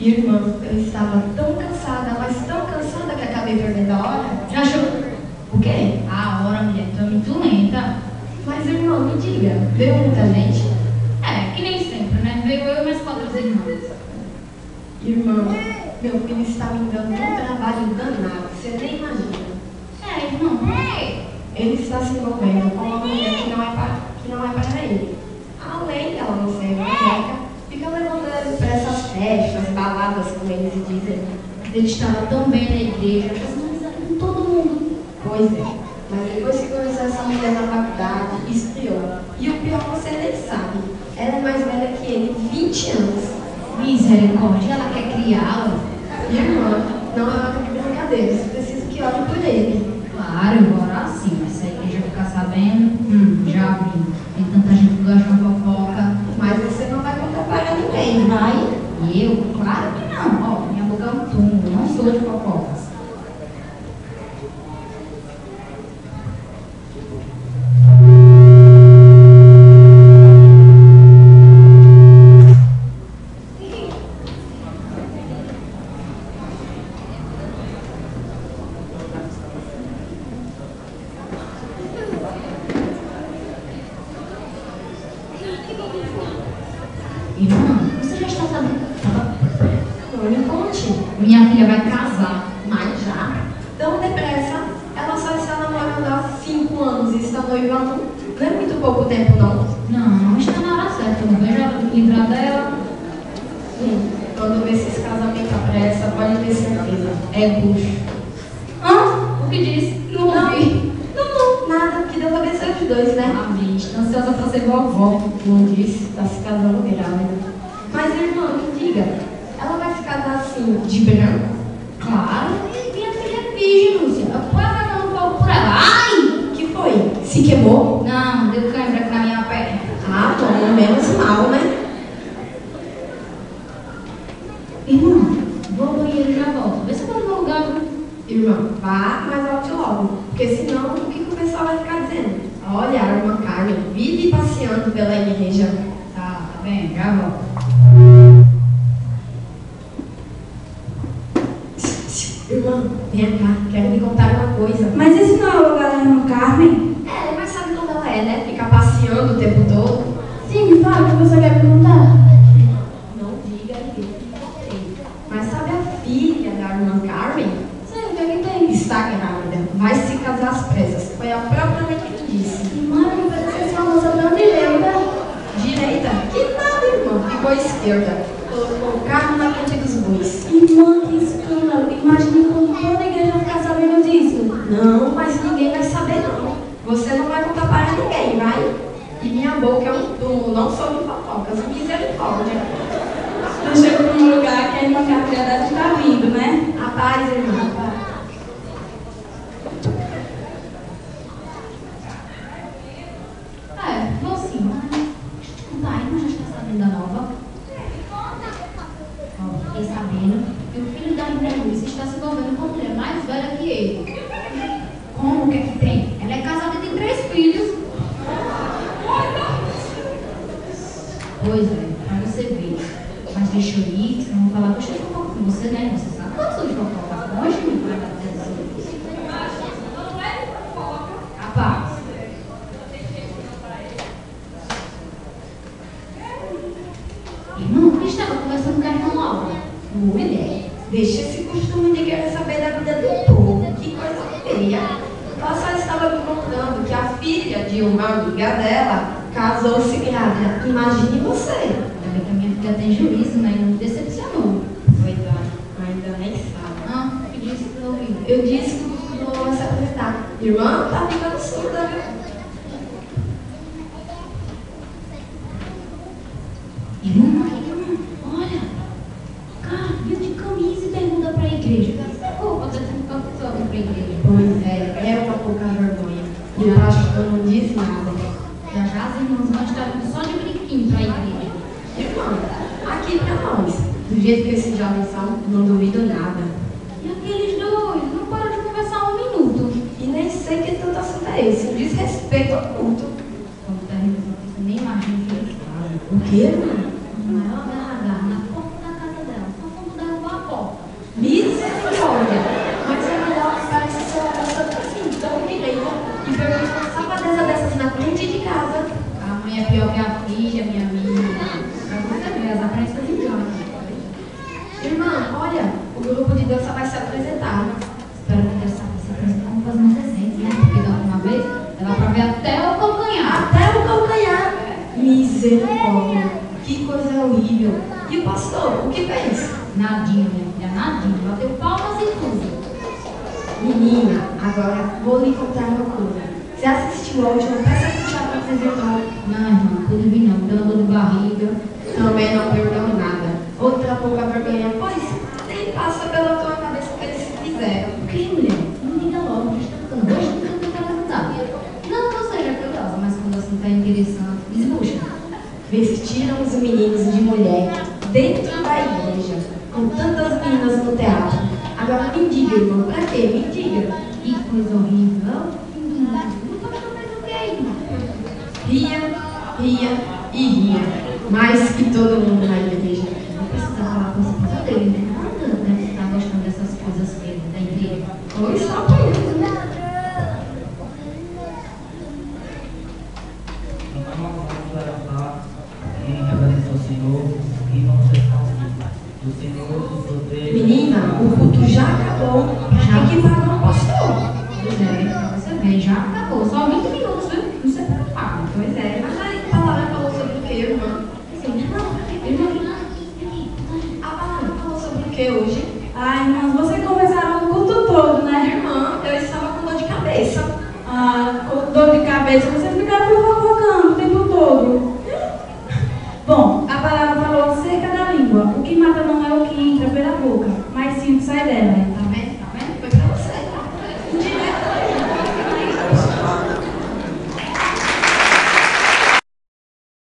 Irmã, eu estava tão cansada, mas tão cansada que acabei perdendo a hora. Já achou? O quê? A hora, mulher, tu é muito lenta. Mas, irmã, me diga, veio muita gente? É, que nem sempre, né? Veio eu e mais 4 irmãs. Irmã, meu filho está me dando um trabalho danado, você nem imagina. É, irmão, por quê? Ele está se envolvendo com uma mulher que não é para ele. Além dela não ser evangélica, fica levando ele para essas festas, baladas, como eles dizem. Ele estava tão bem na igreja, fazendo amizade com todo mundo. Pois é, mas depois que conheceu essa mulher na faculdade, esfriou. E o pior você nem sabe, ela é mais velha que ele, 20 anos. Misericórdia, ela quer criá-lo. Irmã, não é hora de brincadeira, você precisa que ore por ele. Claro, eu vou orar sim, mas se a igreja ficar sabendo, já vi. Tem tanta gente que gosta de uma fofoca. Mas você não vai contar para ninguém, vai? E eu? Claro que não. Ó, minha boca é um túmulo, não sou de fofocas. Irmã, você já está sabendo? Não me conte. Minha filha vai casar. Mas já? Tão depressa, ela só está namorando há 5 anos e está noivando. Não é muito pouco tempo, não. Não, está na hora certa. Eu não vejo ela livrar dela. Quando vê esses casamentos à pressa, pode ter certeza. É bucho. Hã? O que disse? Não ouvi. Não, nada. Que Deus abençoe os dois, né? Ah, bicho, tô ansiosa pra ser vovó. Não disse, está se casando grávida. Mas, irmã, me diga, ela vai se casar assim, de branco? Claro. Minha filha é virgem, Lúcia. Eu quase não vou por ela. Ai! Que foi? Se queimou? Não, deu cãibra aqui na minha perna. Ah, bom, menos mal, né? Irmã, vou ao banheiro e já volto. Vê se eu tô no meu lugar. Irmã, vá, mas volte logo. Porque senão, o que o pessoal vai ficar dizendo? Olha, a irmã Carmen vive passeando pela igreja. Tá bem, já volto. Irmã, vem cá, quero lhe contar uma coisa. Mas esse não é o lugar da irmã Carmen? É, mas sabe como ela é, né? Fica passeando o tempo todo. Sim, me fala o que você quer me contar. Não diga que eu contei. Mas sabe a filha da irmã Carmen? Sei, o que é que tem? Está grávida. Vai se casar às pressas. Foi a própria mãe que me disse. Irmã, me parece ser uma moça tão direita. Direita? Que nada, irmã. Ficou esquerda. Colocou o carro na frente dos bois. Irmã, que escândalo. Imagine quando toda a igreja ficar sabendo disso. Não, mas ninguém vai saber, não. Você não vai contar para ninguém, vai? E minha boca é um túmulo, não sou de fofocas. Misericórdia. Eu chego para um lugar que a irmã Carmen deve estar vindo, né? A paz, irmã. É, vou sim, mas... Tá, a irmã já está sabendo da nova? Ó, fiquei sabendo que o filho da irmã Luísa está se envolvendo com uma mulher mais velha que ele. Como? O que é que tem? Ela é casada e tem 3 filhos. Pois é, pra você ver. Mas deixa eu ir, senão eu vou falar, deixa eu fofocar com você, né? Você sabe que eu sou de fofoca. Hoje não vai dar certo. Rapaz. Irmão, eu estava conversando com a irmã Laura. Mulher, deixa esse costume de querer saber da vida do povo. Que coisa feia. Ela só estava me contando que a filha de uma amiga dela casou-se grávida. Imagine você. Ainda bem que a minha filha tem juízo, né? E não me decepcionou. Coitada, ainda nem sabe. Ah, que disse que eu ouvi. Eu disse que o não vai se apresentar. Irmã, tá ficando surda, viu? Irmã, olha. Cara, viu de camisa e bermuda pra igreja. Pô, você tem que pessoa pra igreja. Pois é uma pouca vergonha. E o pastor não diz nada. Já já as irmãs vão estar só de brinquinho pra igreja. Irmã, aqui pra nós, do jeito que esses jovens são, não duvido nada. E aqueles dois não param de conversar 1 minuto. E nem sei que tanto assunto é esse. Um desrespeito ao culto. Quando tá resolvendo, você nem imagina o que eles fazem. O quê, irmã? Uma maior garra na porta da casa dela, só fundo frente de casa. A mãe é pior que a filha, minha amiga. Pra você ver, as aparências enganam. Irmã, olha, o grupo de dança vai se apresentar. Espero que dessa vez se apresente com coisas mais decentes, né? Porque da última vez, ela pra ver até o calcanhar. Até o calcanhar. Misericórdia. Que coisa horrível. E o pastor, o que fez? Nadinha, minha filha, nadinha. Bateu palmas e tudo. Menina, agora vou lhe contar uma coisa. Você assistiu a última peça que o teatro apresentou? Não, irmã, pude vir não. Deu dor de barriga. Também não perdão nada. Outra pouca vergonha, pois nem passa pela tua cabeça o que eles fizeram. O que, mulher? Não diga logo, já está ficando roxo do que eu quero ajudar. Não que eu seja curiosa, mas quando assim está interessante, desbucha. Vestiram os meninos de mulher dentro da igreja, com tantas meninas no teatro. Agora me diga, irmão, pra quê? Me diga. Que coisa horrível. Não pode comer do que, irmão? Ria e ria. Mais que todo mundo na igreja. Não precisa falar com a esposa dele, né? Nada deve estar gostando dessas coisas feias da igreja. Ou está apanhando, né? Então vamos levantar em reverência ao Senhor e vamos fechar o culto. O Senhor nos proteja. Menina, o culto já acabou. Já que pagar o pastor. Pois é, pra você ver, já acabou. Só 20 minutos, viu? Não se preocupa. Pois é, mas aí a palavra falou sobre o que, irmã? A palavra falou sobre o que hoje? Ai, irmãs, vocês conversaram o culto todo, né? Irmã, eu estava com dor de cabeça. Ah, com dor de cabeça, vocês ficaram fofocando o tempo todo. Bom, a palavra falou acerca da língua. O que mata não é o que entra pela boca, mas sim o que sai dela.